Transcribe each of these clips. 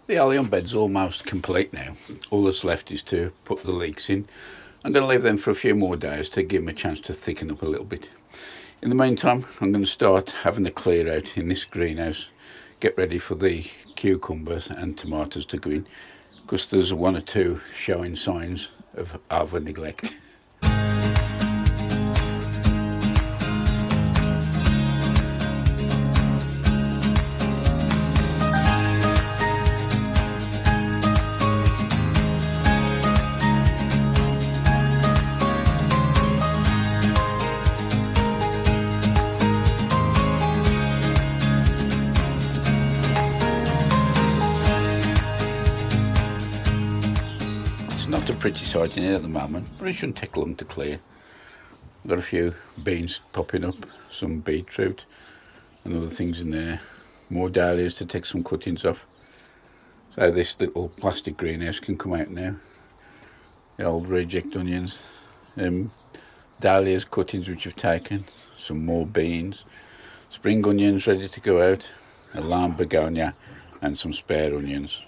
The allium bed's almost complete now. All that's left is to put the leeks in. I'm going to leave them for a few more days to give them a chance to thicken up a little bit. In the meantime, I'm going to start having a clear out in this greenhouse, get ready for the cucumbers and tomatoes to go in, because there's one or two showing signs of over neglect. Not a pretty sight in here at the moment, but it shouldn't take long to clear. I've got a few beans popping up, some beetroot and other things in there, more dahlias to take some cuttings off. So this little plastic greenhouse can come out now. The old reject onions, dahlias cuttings which I've taken, some more beans, spring onions ready to go out, a lime begonia and some spare onions.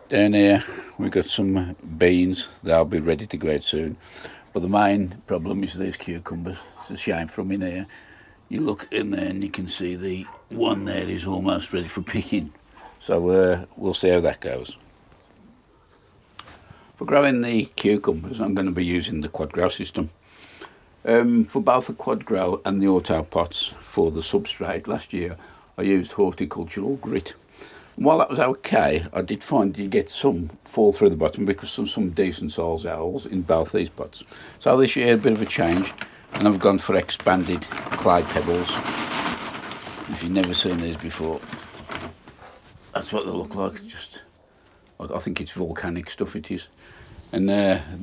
Down here we've got some beans, they'll be ready to go out soon. But the main problem is these cucumbers. It's a shame from in here. You look in there and you can see the one there is almost ready for picking. So we'll see how that goes. For growing the cucumbers, I'm going to be using the Quadgrow system. For both the Quadgrow and the auto pots for the substrate last year, I used horticultural grit. While that was okay, I did find you get some fall through the bottom because there's some decent sized holes in both these pots. So this year a bit of a change, and I've gone for expanded clay pebbles. If you've never seen these before, that's what they look like. Just, I think it's volcanic stuff it is. And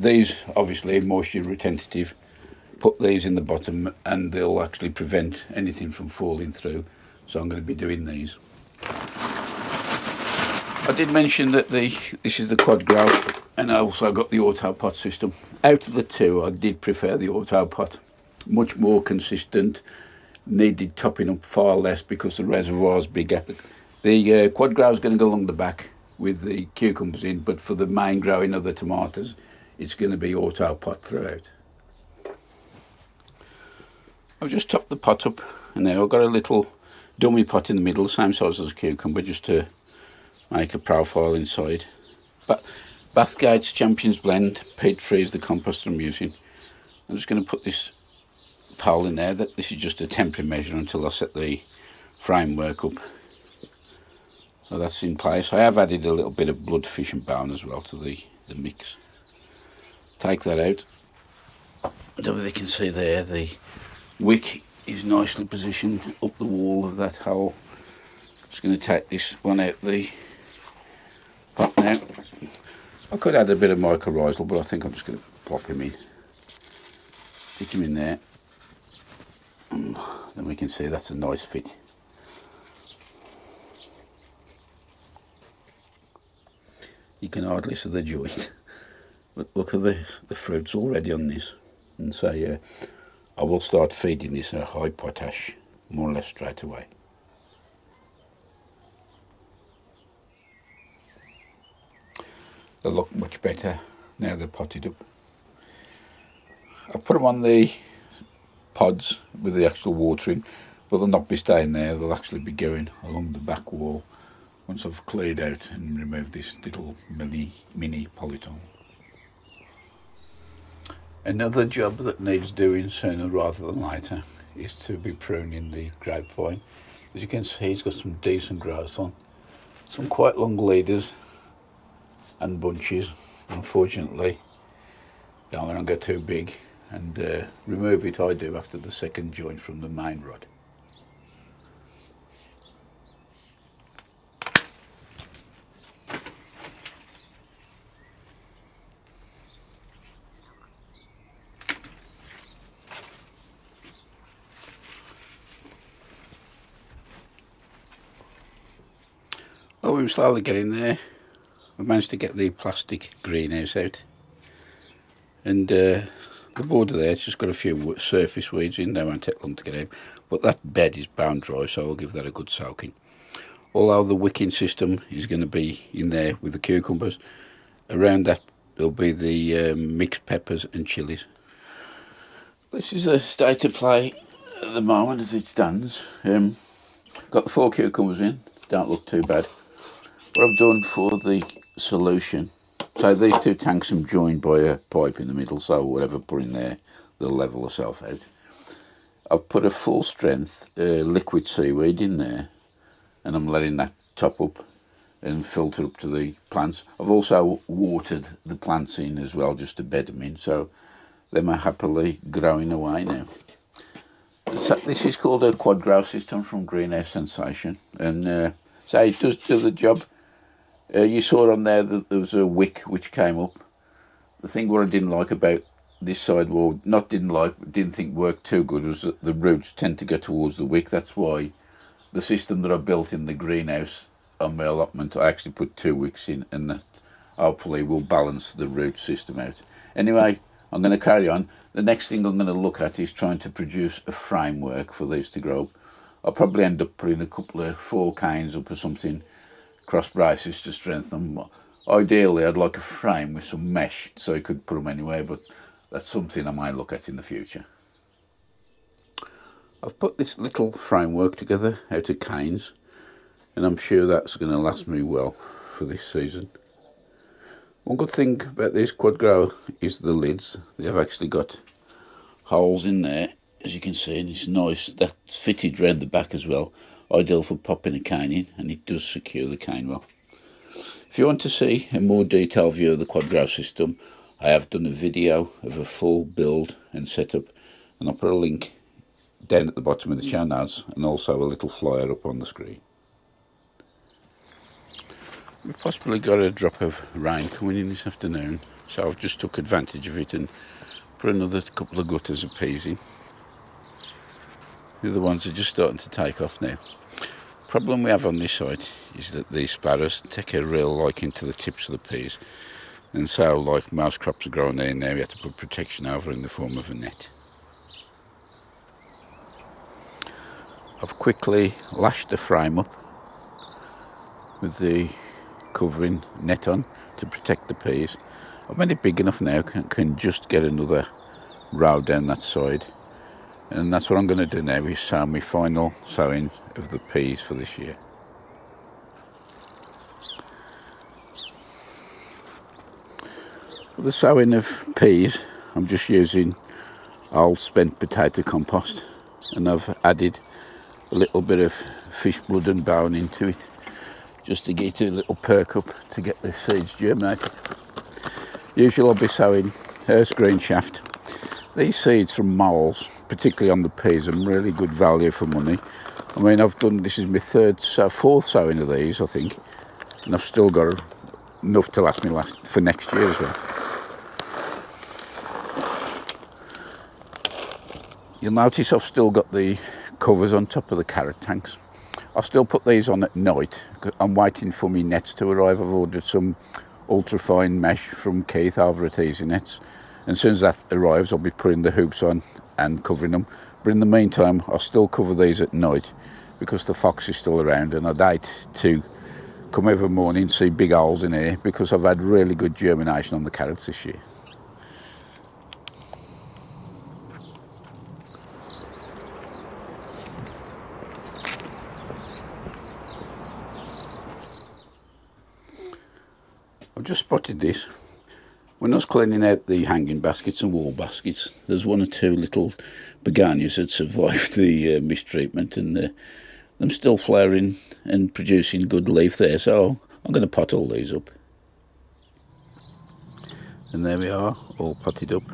these obviously moisture retentive. Put these in the bottom and they'll actually prevent anything from falling through. So I'm going to be doing these. I did mention that this is the Quadgrow, and I also got the auto pot system. Out of the two, I did prefer the auto pot. Much more consistent, needed topping up far less because the reservoir is bigger. The Quadgrow is going to go along the back with the cucumbers in, but for the main growing of the tomatoes, it's going to be auto pot throughout. I've just topped the pot up, and now I've got a little dummy pot in the middle, the same size as a cucumber, just to make a profile inside. But Bathgate's Champions Blend, peat free is the compost I'm using. I'm just going to put this pole in there. This is just a temporary measure until I set the framework up. So that's in place. I have added a little bit of blood, fish and bone as well to the mix. Take that out. As you can see there, the wick is nicely positioned up the wall of that hole. Just going to take this one out the pot now. I could add a bit of mycorrhizal, but I think I'm just going to plop him in. Stick him in there. And then we can see that's a nice fit. You can hardly see the joint. But look at the fruits already on this. And so I will start feeding this a high potash more or less straight away. They look much better now they're potted up. I put them on the pods with the actual watering, but they'll not be staying there, they'll actually be going along the back wall once I've cleared out and removed this little mini polytunnel. Another job that needs doing sooner rather than later is to be pruning the grapevine. As you can see, it's got some decent growth on, some quite long leaders and bunches. Unfortunately, don't let them get too big, and remove it I do after the second joint from the main rod. Well, we're slowly getting there. I managed to get the plastic greenhouse out, and the border there, it's just got a few surface weeds in. They won't take long to get out, but that bed is bone dry, so I'll give that a good soaking. although the wicking system is going to be in there with the cucumbers, around that there'll be the mixed peppers and chilies. This is the state of play at the moment as it stands. Got the 4 cucumbers in, don't look too bad. What I've done for the solution, so these 2 tanks are joined by a pipe in the middle, so whatever I put in there, they'll level itself out. I've put a full strength liquid seaweed in there, and I'm letting that top up and filter up to the plants. I've also watered the plants in as well, just to bed them in, so them are happily growing away now. So this is called a Quadgrow system from Greenhouse Sensation, and so it does do the job. You saw on there that there was a wick which came up. The thing what I didn't like about this side wall, not didn't like, but didn't think worked too good, was that the roots tend to go towards the wick. That's why the system that I built in the greenhouse on my allotment, I actually put 2 wicks in, and that hopefully will balance the root system out. Anyway, I'm going to carry on. The next thing I'm going to look at is trying to produce a framework for these to grow up. I'll probably end up putting a couple of 4 canes up or something, cross braces to strengthen them. Ideally, I'd like a frame with some mesh so I could put them anywhere, but that's something I might look at in the future. I've put this little framework together out of canes, and I'm sure that's going to last me well for this season. One good thing about this Quadgrow is the lids. They have actually got holes in there, as you can see, and it's nice. That's fitted round the back as well. Ideal for popping a cane in, and it does secure the cane well. If you want to see a more detailed view of the Quadgrow system, I have done a video of a full build and setup, and I'll put a link down at the bottom of the show notes, and also a little flyer up on the screen. We've possibly got a drop of rain coming in this afternoon, so I've just took advantage of it and put another couple of gutters of peas in. The other ones are just starting to take off now. Problem we have on this side is that the sparrows take a real liking to the tips of the peas, and so like most crops are growing there now, you have to put protection over in the form of a net. I've quickly lashed the frame up with the covering net on to protect the peas. I've made it big enough now, can just get another row down that side, and that's what I'm going to do now, is sow my final sowing of the peas for this year. For the sowing of peas, I'm just using old spent potato compost, and I've added a little bit of fish blood and bone into it, just to get a little perk up to get the seeds germinated. Usually I'll be sowing Hearst green shaft. These seeds from moles, particularly on the peas, are really good value for money. I mean, this is my fourth sowing of these, I think, and I've still got enough to last me for next year as well. You'll notice I've still got the covers on top of the carrot tanks. I'll still put these on at night. I'm waiting for my nets to arrive. I've ordered some ultra fine mesh from Keith over at Easy Nets, and as soon as that arrives I'll be putting the hoops on and covering them. But in the meantime I'll still cover these at night because the fox is still around, and I'd hate to come every morning and see big holes in here, because I've had really good germination on the carrots this year. I've just spotted this. When I was cleaning out the hanging baskets and wall baskets, there's 1 or 2 little begonias that survived the mistreatment, and them still flowering and producing good leaf there, so I'm going to pot all these up. And there we are, all potted up.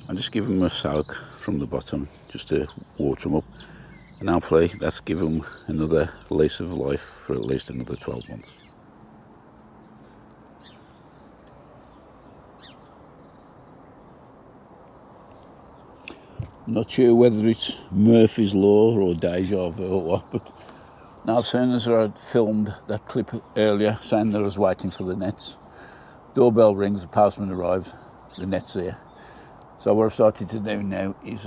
I'll just give them a soak from the bottom just to water them up, and hopefully that's given them another lease of life for at least another 12 months. I'm not sure whether it's Murphy's Law or deja vu or what, but now as soon as I filmed that clip earlier saying that I was waiting for the nets, doorbell rings, the postman arrives, the net's here. So what I've started to do now is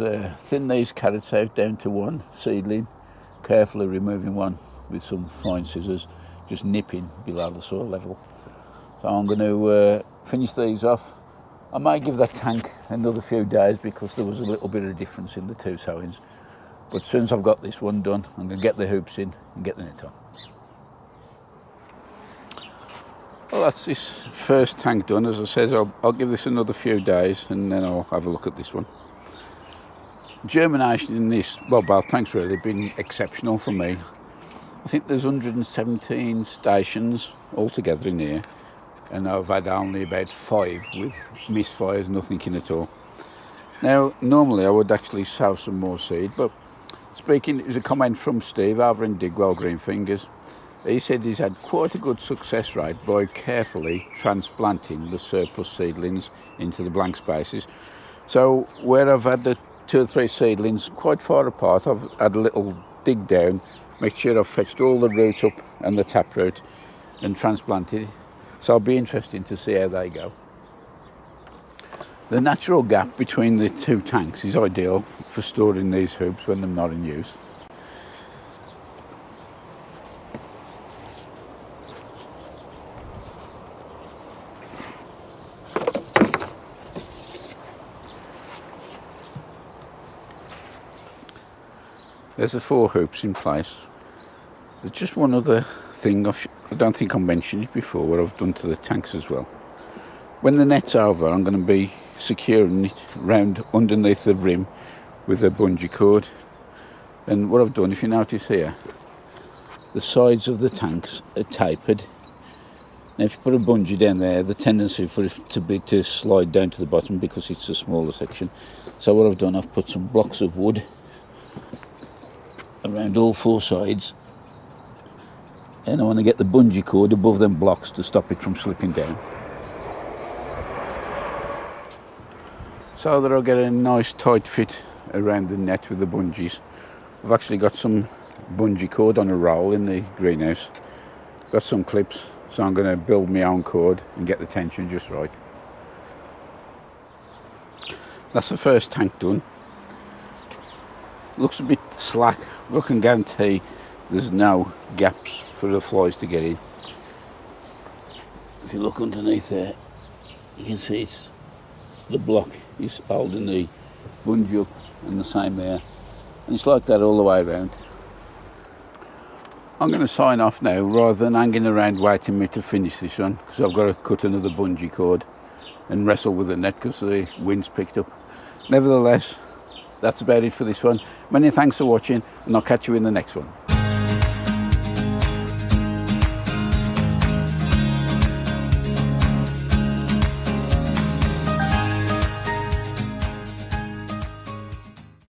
thin these carrots out down to 1 seedling, carefully removing one with some fine scissors, just nipping below the soil level. So I'm going to finish these off. I may give that tank another few days because there was a little bit of difference in the two sowings. But as soon as I've got this one done, I'm going to get the hoops in and get the net on. Well, that's this first tank done. As I said, I'll give this another few days and then I'll have a look at this one. Germination in this, well, both tanks really have been exceptional for me. I think there's 117 stations altogether in here, and I've had only about 5 with misfires, nothing in at all. Now, normally I would actually sow some more seed, but it was a comment from Steve over in Digwell Greenfingers. He said he's had quite a good success rate by carefully transplanting the surplus seedlings into the blank spaces. So where I've had the 2 or 3 seedlings quite far apart, I've had a little dig down, make sure I've fetched all the root up and the taproot and transplanted. So it'll be interesting to see how they go. The natural gap between the 2 tanks is ideal for storing these hoops when they're not in use. There's the 4 hoops in place. There's just one other thing I don't think I mentioned it before, what I've done to the tanks as well. When the net's over, I'm going to be securing it round underneath the rim with a bungee cord. And what I've done, if you notice here, the sides of the tanks are tapered. Now if you put a bungee down there, the tendency for it to slide down to the bottom because it's a smaller section. So what I've done, I've put some blocks of wood around all 4 sides, and I want to get the bungee cord above them blocks to stop it from slipping down, so that I'll get a nice tight fit around the net with the bungees. I've actually got some bungee cord on a roll in the greenhouse, got some clips, so I'm going to build my own cord and get the tension just right. That's the first tank done. Looks a bit slack, but I can guarantee there's no gaps for the flies to get in. If you look underneath there, you can see the block is holding the bungee up, and the same there, and it's like that all the way around. I'm going to sign off now rather than hanging around waiting me to finish this one, because I've got to cut another bungee cord and wrestle with the net because the wind's picked up. Nevertheless, that's about it for this one. Many thanks for watching, and I'll catch you in the next one.